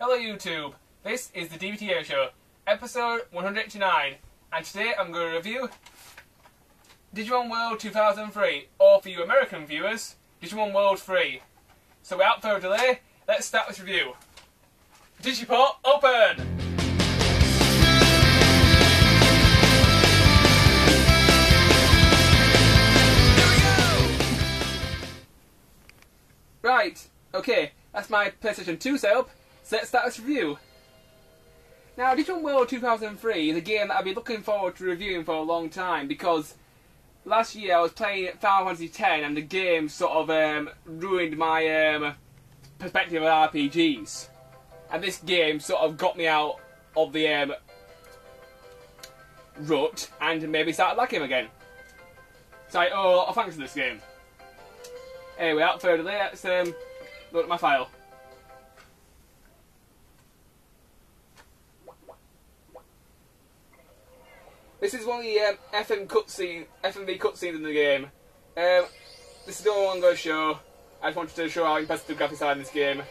Hello YouTube, this is the Dbtgamer Show, episode 189, and today I'm going to review Digimon World 2003, or for you American viewers, Digimon World 3. So without further delay, let's start this review. Digiport open! Right, okay, that's my PlayStation 2 setup. So let's start this review. Now, Digimon World 2003 is a game that I've been looking forward to reviewing for a long time because last year I was playing Final Fantasy X and the game sort of ruined my perspective of RPGs. And this game sort of got me out of the rut and maybe started liking him again. So I owe a lot of thanks to this game. Anyway, without further delay, let's look at my file. This is one of the FMV cutscenes in the game. This is the only one I'm going to show. I just wanted to show how impressive the graphics are in this game.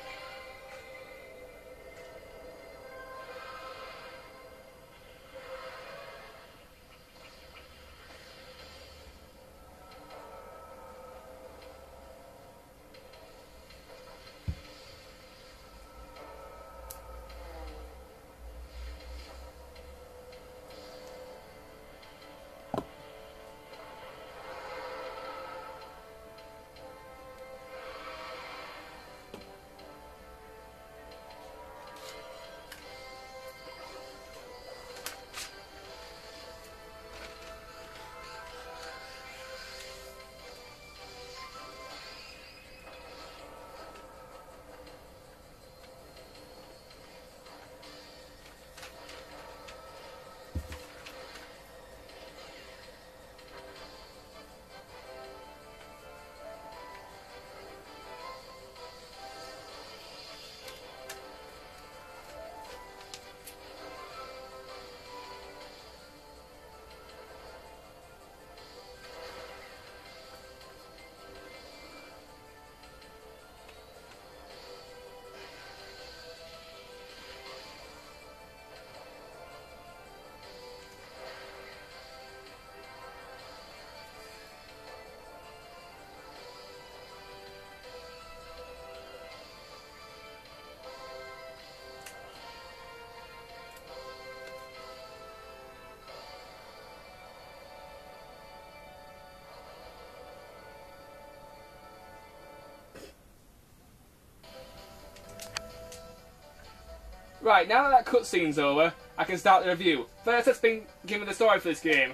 Right, now that cutscene's over, I can start the review. First, let's give me the story for this game.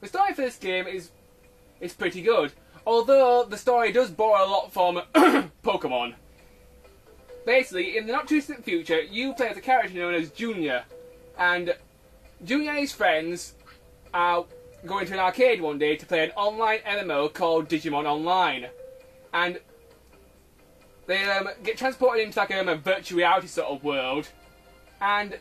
The story for this game is pretty good, although the story does borrow a lot from Pokemon. Basically, in the not too distant future, you play as a character known as Junior, and Junior and his friends are going to an arcade one day to play an online MMO called Digimon Online, and they get transported into like a virtual reality sort of world, and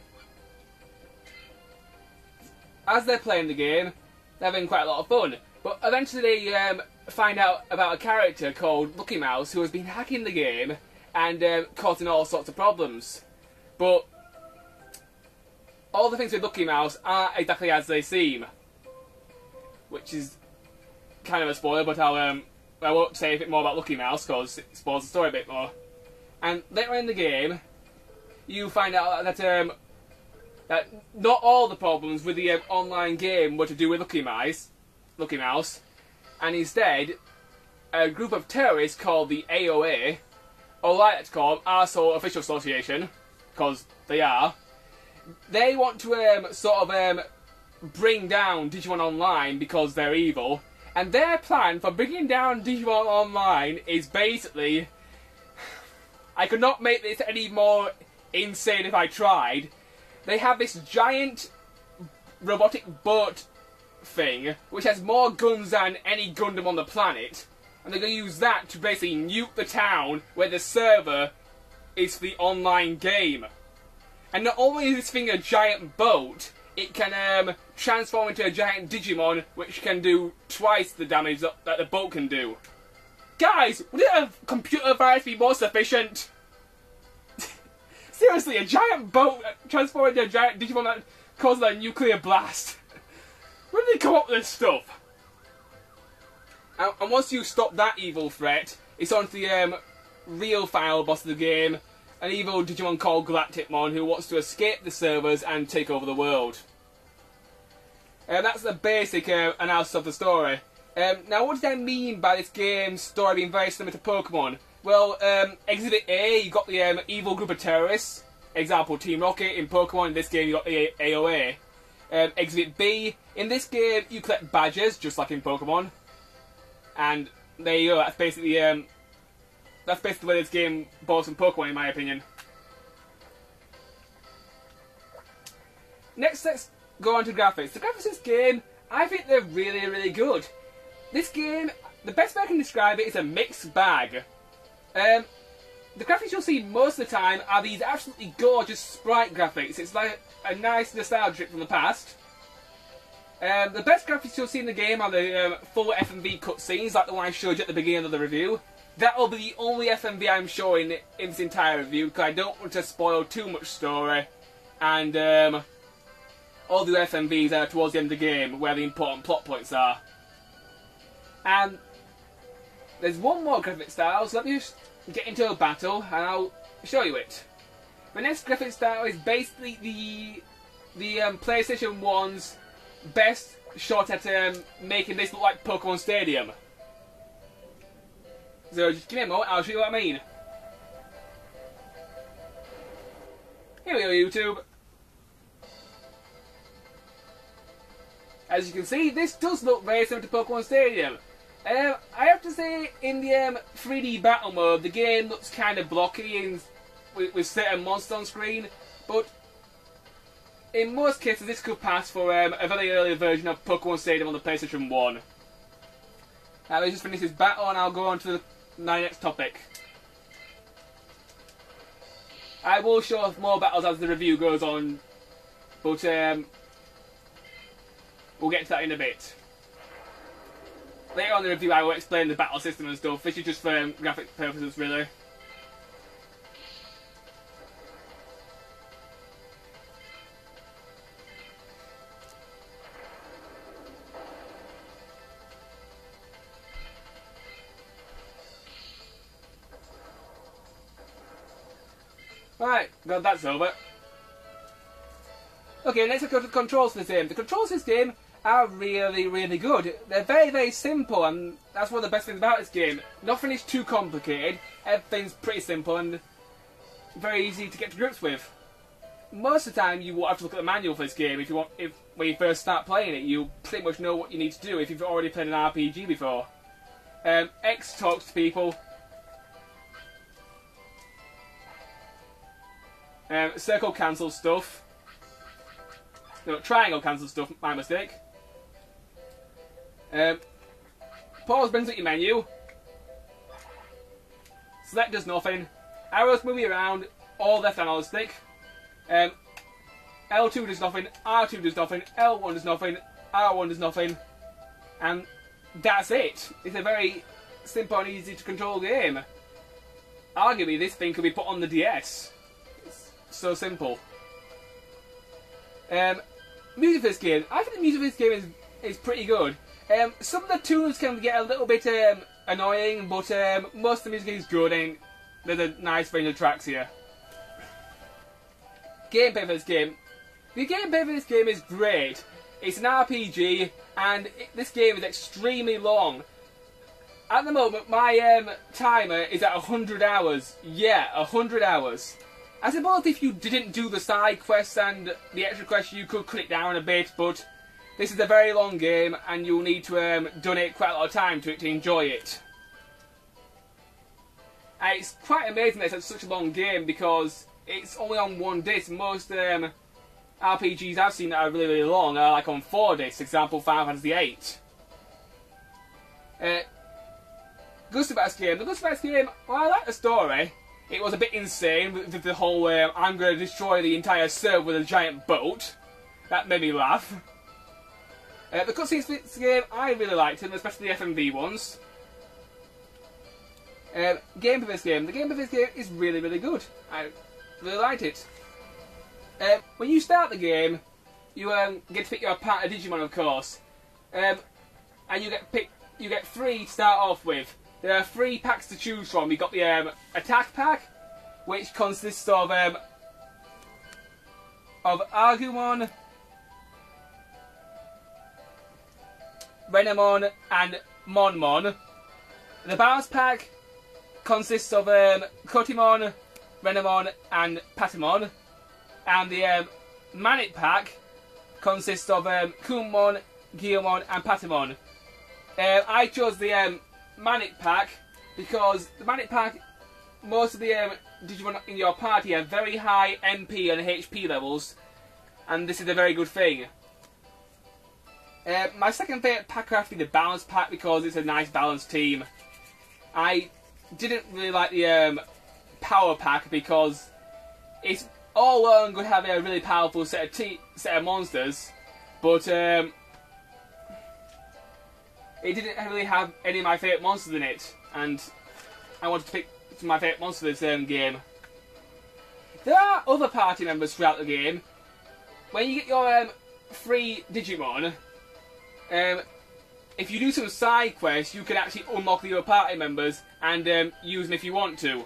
as they're playing the game, they're having quite a lot of fun. But eventually they find out about a character called Lucky Mouse who has been hacking the game and causing all sorts of problems. But all the things with Lucky Mouse aren't exactly as they seem, which is kind of a spoiler, but I won't say a bit more about Lucky Mouse because it spoils the story a bit more. And later in the game, you find out that that not all the problems with the online game were to do with Lucky Mouse, and instead, a group of terrorists called the AOA, or like to call them, Arsehole Official Association, because they are, they want to sort of bring down Digimon Online because they're evil. And their plan for bringing down Digimon Online is basically... I could not make this any more insane if I tried. They have this giant robotic boat thing, which has more guns than any Gundam on the planet. And they're going to use that to basically nuke the town where the server is for the online game. And not only is this thing a giant boat, it can transform into a giant Digimon, which can do twice the damage that the boat can do. Guys, wouldn't a computer virus be more sufficient? Seriously, a giant boat transformed into a giant Digimon that caused a nuclear blast. Where did they come up with this stuff? And once you stop that evil threat, it's on to the real final boss of the game, an evil Digimon called Dbtgamer who wants to escape the servers and take over the world. That's the basic analysis of the story. Now, what does that mean by this game's story being very similar to Pokemon? Well, Exhibit A, you got the evil group of terrorists. Example, Team Rocket. In Pokemon, in this game, you got the AOA. Exhibit B, in this game, you collect badges, just like in Pokemon. And there you go, that's basically where this game borrows from Pokemon, in my opinion. Next, let's go on to graphics. The graphics in this game, I think they're really, really good. This game, the best way I can describe it is a mixed bag. The graphics you'll see most of the time are these absolutely gorgeous sprite graphics. It's like a nice nostalgia trip from the past. The best graphics you'll see in the game are the full FMV cutscenes, like the one I showed you at the beginning of the review. That will be the only FMV I'm showing in this entire review, because I don't want to spoil too much story. And all the FMVs are towards the end of the game, where the important plot points are. And there's one more graphic style, so let me just get into a battle and I'll show you it. The next graphic style is basically the PlayStation 1's best shot at making this look like Pokemon Stadium. So just give me a moment, I'll show you what I mean. Here we go, YouTube. As you can see, this does look very similar to Pokemon Stadium. I have to say, in the 3D battle mode, the game looks kind of blocky and with certain monsters on screen, but in most cases this could pass for a very early version of Pokemon Stadium on the PlayStation 1. Let's just finish this battle and I'll go on to my next topic. I will show off more battles as the review goes on, but we'll get to that in a bit. Later on in the review I will explain the battle system and stuff. This is just for graphic purposes, really. Right, glad that's over. Okay, next let's go to the controls for this game. The controls for this game are really, really good. They're very, very simple, and that's one of the best things about this game. Nothing is too complicated, everything's pretty simple and very easy to get to grips with. Most of the time you won't have to look at the manual for this game when you first start playing it. You pretty much know what you need to do if you've already played an RPG before. X talks to people. Circle cancels stuff. No, triangle cancels stuff, my mistake. Pause brings up your menu. Select does nothing. Arrows move you around, all left analog stick. L2 does nothing, R2 does nothing, L1 does nothing, R1 does nothing. And that's it. It's a very simple and easy to control game. Arguably this thing could be put on the DS. It's so simple. Music for this game. I think the music for this game is pretty good. Some of the tunes can get a little bit annoying, but most of the music is good and there's a nice range of tracks here. Gameplay for this game. The gameplay for this game is great. It's an RPG and this game is extremely long. At the moment my timer is at 100 hours. Yeah, 100 hours. I suppose if you didn't do the side quests and the extra quests you could cut it down a bit, but this is a very long game and you'll need to donate quite a lot of time to it to enjoy it. And it's quite amazing that it's such a long game because it's only on one disc. Most RPGs I've seen that are really, really long are like on 4 discs, example Final Fantasy VIII. Good stuff about this game. The good stuff about this game, well, I like the story. It was a bit insane with the whole I'm going to destroy the entire server with a giant boat. That made me laugh. The cutscenes for this game, I really liked them, especially the FMV ones. Game for this game. The game for this game is really, really good. really liked it. When you start the game, you get to pick your partner Digimon, of course, and you get 3 to start off with. There are 3 packs to choose from. You got the attack pack, which consists of Agumon, Renamon, and Monmon. The balance pack consists of Kotimon, Renamon, and Patamon. And the Manic pack consists of Kummon, Gyomon, and Patamon. I chose the Manic pack because the Manic pack, most of the Digimon in your party have very high MP and HP levels, and this is a very good thing. My second favourite pack would have to be the Balance pack because it's a nice balanced team. I didn't really like the Power pack because it's all well and good having a really powerful set of monsters, but it didn't really have any of my favourite monsters in it, and I wanted to pick some of my favourite monsters this game. There are other party members throughout the game. When you get your 3 Digimon, if you do some side quests, you can actually unlock the other party members and use them if you want to.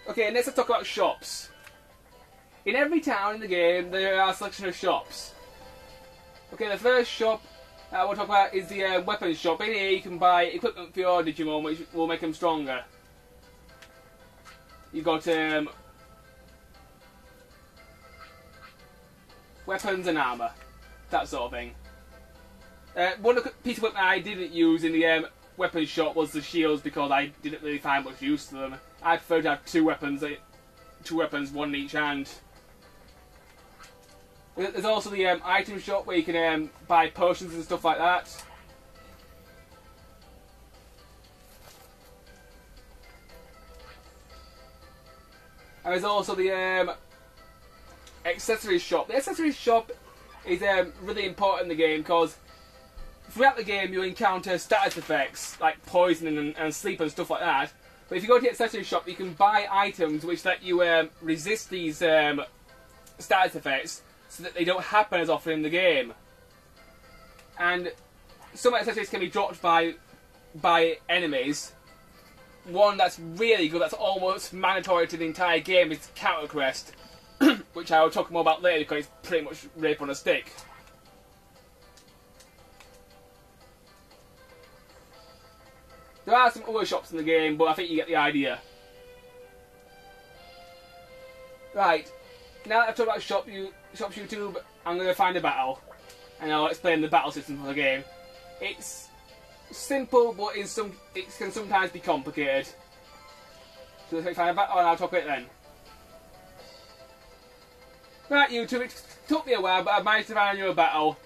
Okay, next let's talk about shops. In every town in the game, there are a selection of shops. Okay, the first shop I want to talk about is the weapons shop. In here you can buy equipment for your Digimon, which will make them stronger. You've got weapons and armour, that sort of thing. One piece of equipment I didn't use in the weapons shop was the shields because I didn't really find much use to them. I prefer to have 2 weapons, one in each hand. There's also the item shop where you can buy potions and stuff like that. And there's also the accessories shop. The accessories shop is really important in the game because throughout the game you'll encounter status effects like poison and sleep and stuff like that. But if you go to the accessories shop, you can buy items which let you resist these status effects so that they don't happen as often in the game. And some accessories can be dropped by enemies. One that's really good, that's almost mandatory to the entire game, is Counter Crest, which I will talk more about later because it's pretty much rape on a stick. There are some other shops in the game, but I think you get the idea. Right, now that I've talked about shops YouTube, I'm going to find a battle, and I'll explain the battle system for the game. It's simple, but it can sometimes be complicated. So let's find a battle, and I'll talk about it then. Right, YouTube, it took me a while, but I managed to find a new battle.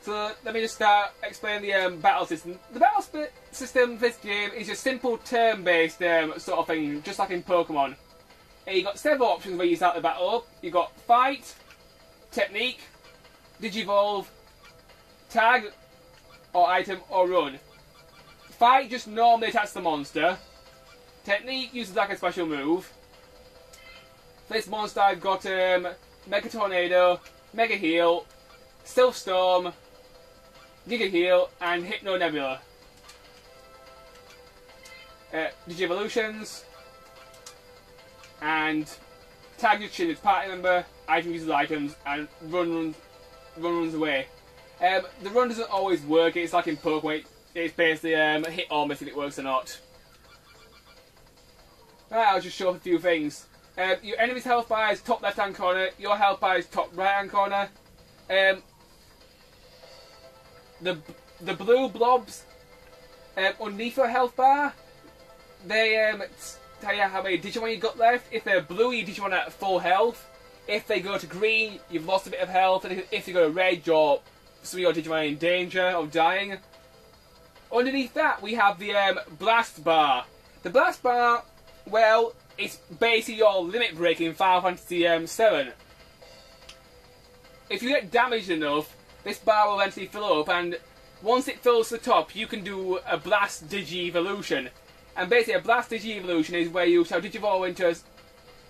So let me just start explaining the battle system. The battle system for this game is a simple turn-based sort of thing, just like in Pokemon. And you've got several options where you start the battle up. You've got Fight, Technique, Digivolve, Tag, or Item, or Run. Fight just normally attacks the monster. Technique uses like a special move. For this monster I've got Mega Tornado, Mega Heal, Stealth Storm, Giga Heal, and Hypno Nebula. Digivolutions, and Tag uses its party member, Item uses items, and Run runs away. The run doesn't always work, it's like in Pokemon, it's basically hit or miss if it works or not. Right, I'll just show off a few things. Your enemy's health bar is top left hand corner, your health bar is top right hand corner. The blue blobs underneath your health bar, they tell you how many Digimon you've got left. If they're blue, you Digimon at full health. If they go to green, you've lost a bit of health. And if you go to red, some of your Digimon are in danger of dying. Underneath that, we have the blast bar. The blast bar, well, it's basically your limit break in Final Fantasy VII. If you get damaged enough, this bar will eventually fill up, and once it fills to the top, you can do a Blast Digi Evolution. And basically, a Blast Digi-Evolution is where you shall Digivolve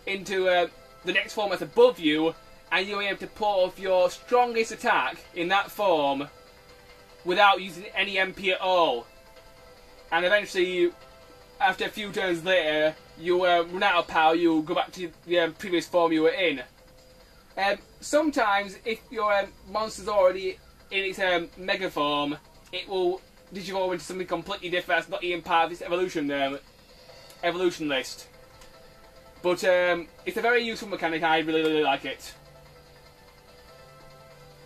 into the next form that's above you, and you're able to pull off your strongest attack in that form without using any MP at all. And eventually, after a few turns later, you run out of power, you go back to the previous form you were in. Sometimes, if your monster's already in its Mega form, it will Digivolve into something completely different that's not even part of its evolution list. But it's a very useful mechanic, I really like it.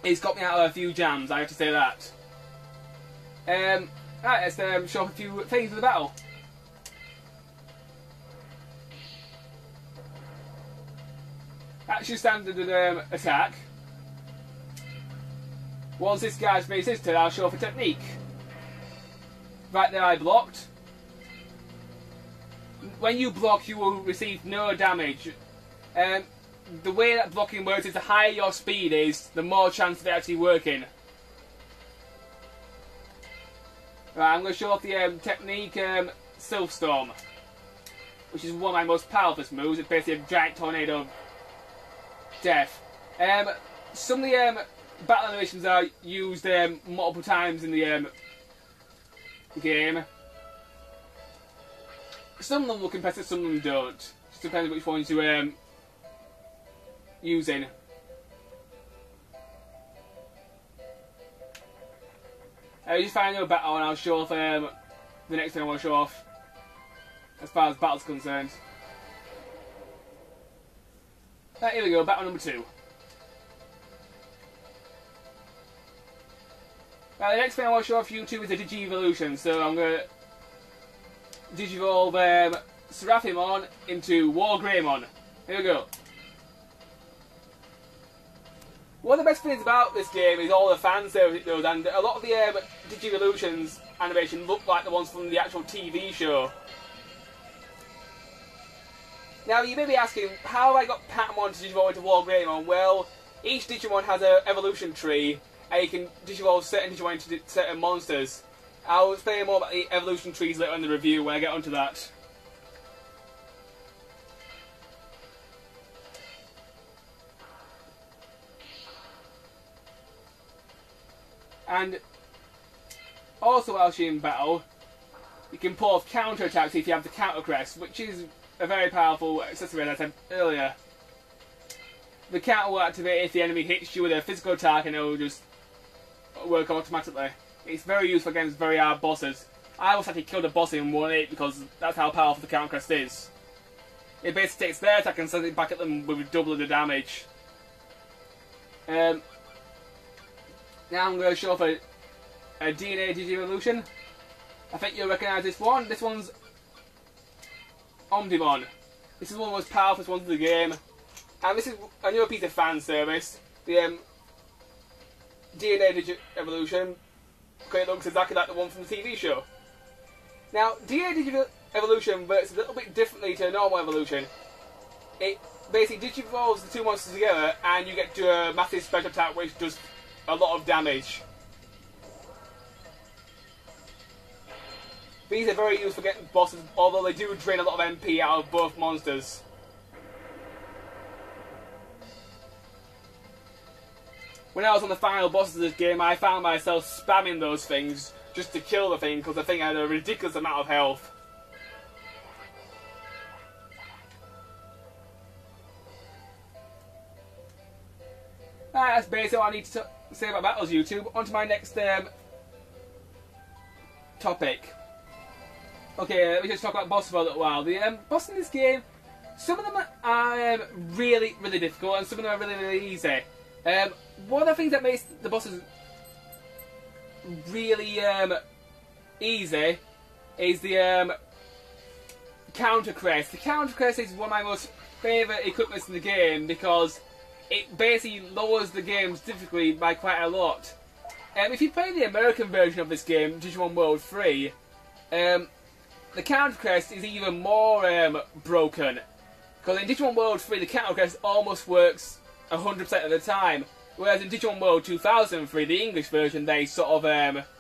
It's got me out of a few jams, I have to say that. Right, let's show off a few things of the battle. That's your standard attack. Once this guy's finished his turn, I'll show off a technique. Right there I blocked. When you block, you will receive no damage. The way that blocking works is the higher your speed is, the more chance of it actually working. Right, I'm going to show off the technique Sylph Storm, which is one of my most powerful moves. It's basically a giant tornado of death. Some of the battle animations are used multiple times in the game. Some of them look impressive, some of them don't. Just depends which ones you're using. Just find a battle and I'll show off the next thing I want to show off as far as battle's concerned. Right, here we go, battle number 2. Right, the next thing I want to show off you two is the Digi-Evolution, so I'm going to Digivolve Seraphimon into Wargreymon. Here we go. One of the best things about this game is all the fan service it does, and a lot of the Digi-Evolution's animation look like the ones from the actual TV show. Now, you may be asking, how have I got Patamon to Digivolve into Wargreymon? Well, each Digimon has an evolution tree, and you can Digivolve certain Digimon into certain monsters. I'll explain more about the evolution trees later in the review when I get onto that. And also while you're in battle, you can pull off counter attacks if you have the counter crest, which is a very powerful accessory as I said earlier. The counter will activate if the enemy hits you with a physical attack and it will just work automatically. It's very useful against very hard bosses. I always actually killed a boss in 1-8 because that's how powerful the counter crest is. It basically takes their attack and sends it back at them with double the damage. Now I'm going to show off a DNA Digi-Evolution. I think you'll recognise this one. This one's Omnimon. This is one of the most powerful ones in the game. And this is a new piece of fan service. The DNA Digi-Evolution. Okay, it looks exactly like the one from the TV show. Now, DNA Digi-Evolution works a little bit differently to a normal evolution. It basically digivolves the two monsters together and you get to a massive special attack which does a lot of damage. These are very useful for getting bosses, although they do drain a lot of MP out of both monsters. When I was on the final bosses of this game, I found myself spamming those things just to kill the thing, because the thing had a ridiculous amount of health. Alright, that's basically what I need to say about Battles YouTube. On to my next topic. Okay, let me just talk about bosses for a little while. The bosses in this game, some of them are really, really difficult, and some of them are really, really easy. One of the things that makes the bosses really easy is the counter crest. The counter crest is one of my most favourite equipments in the game because it basically lowers the game's difficulty by quite a lot. If you play the American version of this game, Digimon World 3, the counter crest is even more broken. Because in Digimon World 3, the counter crest almost works 100% of the time. Whereas in Digimon World 2003, the English version, they sort of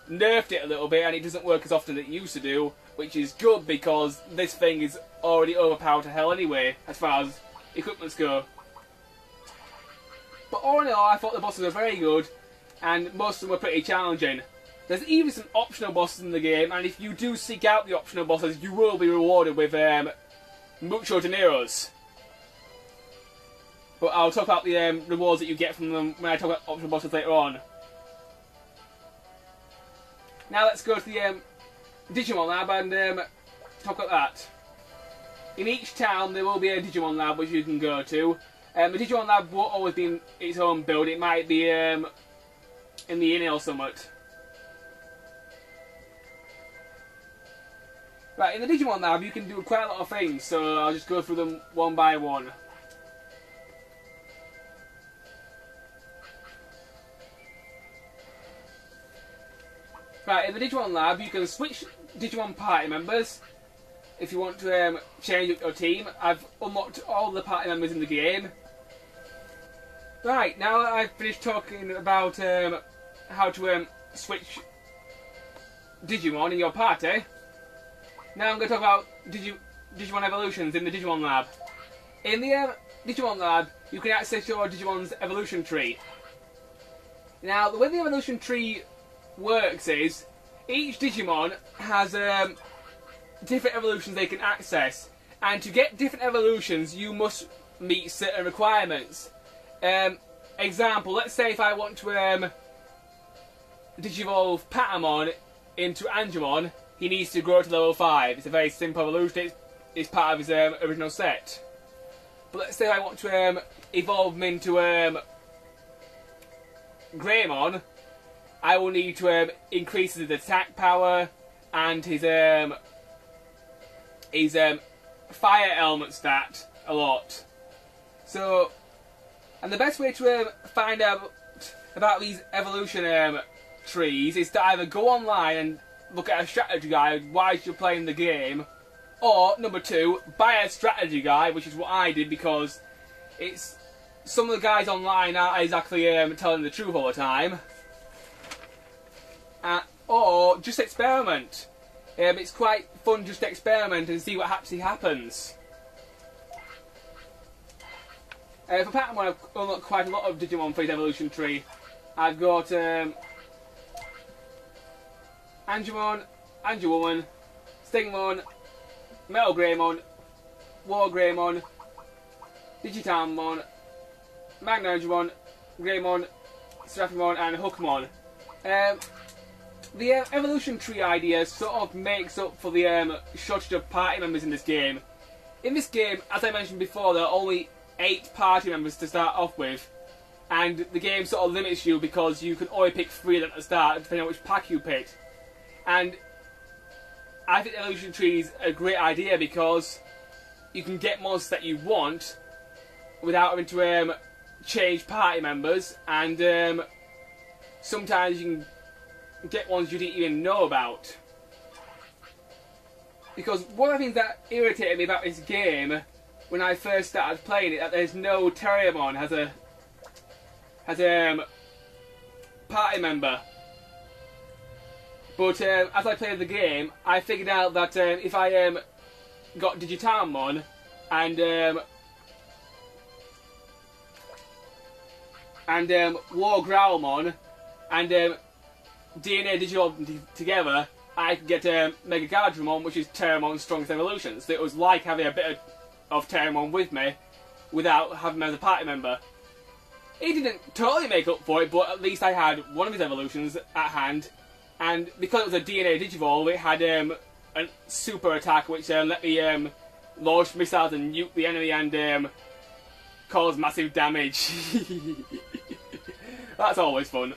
nerfed it a little bit and it doesn't work as often as it used to do. which is good because this thing is already overpowered to hell anyway, as far as equipments go. But all in all, I thought the bosses were very good, and most of them were pretty challenging. There's even some optional bosses in the game, and if you do seek out the optional bosses, you will be rewarded with mucho dineros. But I'll talk about the rewards that you get from them when I talk about optional bosses later on. Now let's go to the Digimon Lab and talk about that. In each town there will be a Digimon Lab which you can go to. The Digimon Lab won't always be in its own build, it might be in the inn or something. Right, in the Digimon Lab you can do quite a lot of things, so I'll just go through them one by one. Right, in the Digimon Lab you can switch Digimon party members if you want to change up your team. I've unlocked all the party members in the game. Right, now that I've finished talking about how to switch Digimon in your party, now I'm going to talk about Digimon evolutions in the Digimon Lab. In the Digimon Lab, you can access your Digimon's evolution tree. Now, the way the evolution tree works is, each Digimon has different evolutions they can access, and to get different evolutions you must meet certain requirements. Example, let's say if I want to Digivolve Patamon into Angemon, he needs to grow to level 5. It's a very simple evolution, it's part of his original set. But let's say I want to evolve him into Greymon, I will need to increase his attack power and his fire element stat a lot. So, and the best way to find out about these evolution trees is to either go online and look at a strategy guide whilst you're playing the game, or number 2, buy a strategy guide, which is what I did because it's some of the guys online aren't exactly telling the truth all the time. Or just experiment. It's quite fun just to experiment and see what actually happens. For Patamon, I've unlocked quite a lot of Digimon for his evolution tree. I've got Angemon, Angewoman, Stingmon, Metal Greymon, War Greymon, Digitalmon, Magna Angemon, Greymon, Seraphimon and Hookmon. The evolution tree idea sort of makes up for the shortage of party members in this game. In this game, as I mentioned before, there are only 8 party members to start off with, and the game sort of limits you because you can only pick 3 of them at the start, depending on which pack you picked. And I think the evolution tree is a great idea because you can get monsters that you want without having to change party members, and sometimes you can get ones you didn't even know about. Because one of the things that irritated me about this game when I first started playing it, that there's no Terriermon as a party member. But as I played the game, I figured out that if I got Digitalmon and War Growlmon and DNA Digivolve together, I could get Mega Gardramon, which is Terriermon's strongest evolution. So it was like having a bit of Terriermon with me without having him as a party member. It didn't totally make up for it, but at least I had one of his evolutions at hand, and because it was a DNA Digivolve, it had a super attack which let me launch missiles and nuke the enemy and cause massive damage. That's always fun.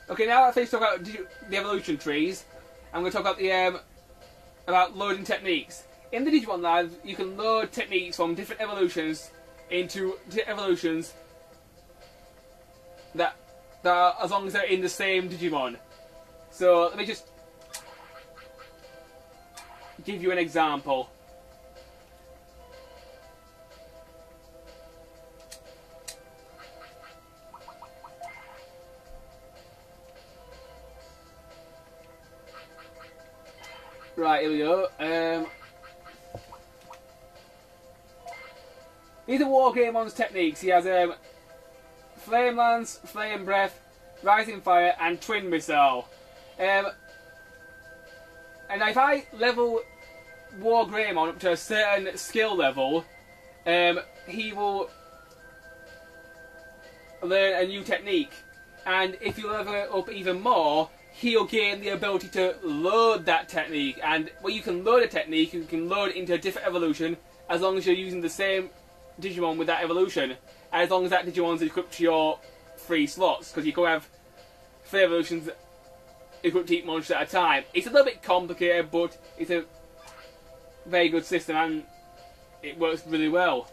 Okay, now that I finished talking about the evolution trees, I'm going to talk about about loading techniques. In the Digimon Lab, you can load techniques from different evolutions into evolutions that are, as long as they're in the same Digimon. So let me just give you an example. Right, here we go. These are Wargamon's techniques. He has Flame Lance, Flame Breath, Rising Fire, and Twin Missile. And if I level Wargreymon up to a certain skill level, he will learn a new technique. And if you level it up even more, he'll gain the ability to load that technique. And when you can load a technique, you can load it into a different evolution as long as you're using the same Digimon with that evolution. And as long as that Digimon's equipped to your 3 slots, because you can have 3 evolutions equipped to each monster at a time. It's a little bit complicated, but it's a very good system and it works really well.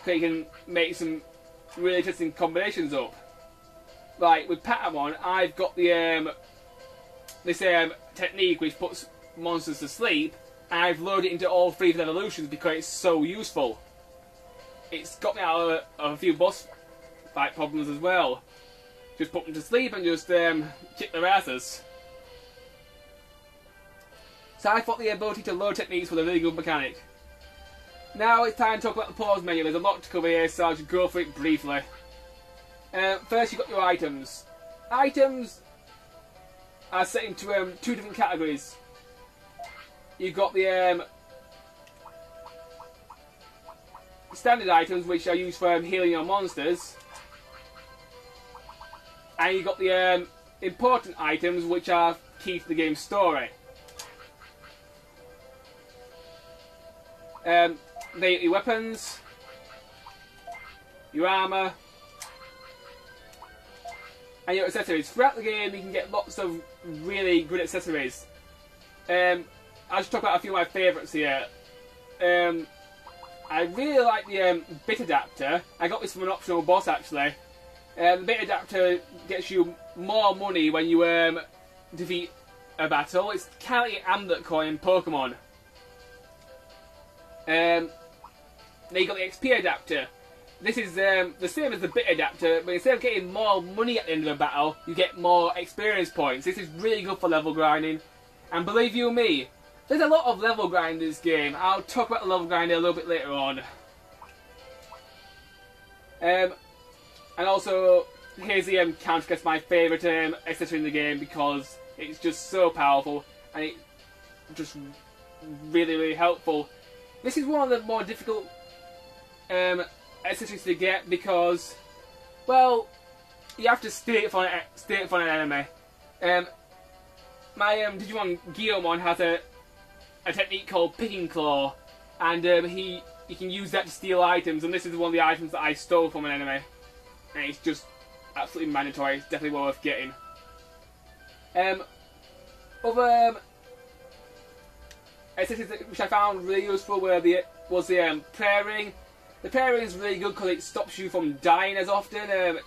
So you can make some really interesting combinations up. Like with Patamon, I've got the this technique which puts monsters to sleep, and I've loaded it into all 3 of the evolutions because it's so useful. It's got me out of a few boss fight problems as well. Just put them to sleep and just kick their asses. So I thought the ability to load techniques was a really good mechanic. Now it's time to talk about the pause menu. There's a lot to cover here, so I'll just go for it briefly. First, you've got your items. Items are set into 2 different categories. You've got the standard items, which are used for healing your monsters. And you've got the important items, which are key to the game's story. They are your weapons, your armour, and your accessories. Throughout the game you can get lots of really good accessories. I'll just talk about a few of my favourites here. I really like the bit adapter. I got this from an optional boss actually. The bit adapter gets you more money when you defeat a battle. It's kind of like an amulet coin in Pokemon. Then you got the XP adapter. This is the same as the bit adapter, but instead of getting more money at the end of a battle, you get more experience points. This is really good for level grinding. And believe you me, there's a lot of level grind in this game. I'll talk about the level grind a little bit later on. And also, here's the counter guess, my favourite accessory in the game because it's just so powerful and it's just really, really helpful. This is one of the more difficult accessories to get because, well, you have to stay it for an enemy. My Digimon Guillemon has a technique called Picking Claw, and he can use that to steal items, and this is one of the items that I stole from an enemy. And it's just absolutely mandatory, it's definitely worth getting. Other accessories which I found really useful was the prayer ring. The prayer ring is really good because it stops you from dying as often.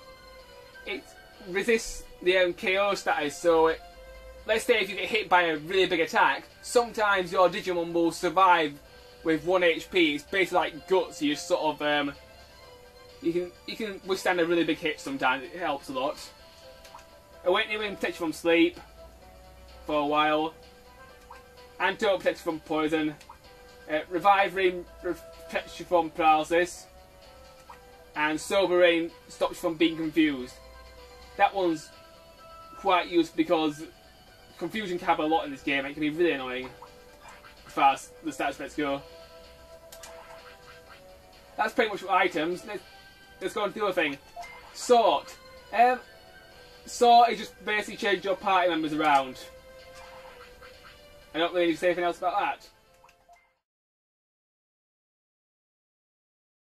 It resists the KO status, so let's say if you get hit by a really big attack, sometimes your Digimon will survive with 1 HP. It's basically like guts. You just sort of you can withstand a really big hit sometimes. It helps a lot. Awakening Ring protects you from sleep for a while. Antidote protects you from poison. Revive Ring protects you from paralysis. And Sober Ring stops you from being confused. That one's quite useful because confusion can happen a lot in this game. It can be really annoying as far as the stat aspects go. That's pretty much for items. Let's go on to the other thing. Sort. Sort is just basically change your party members around. I don't really need to say anything else about that.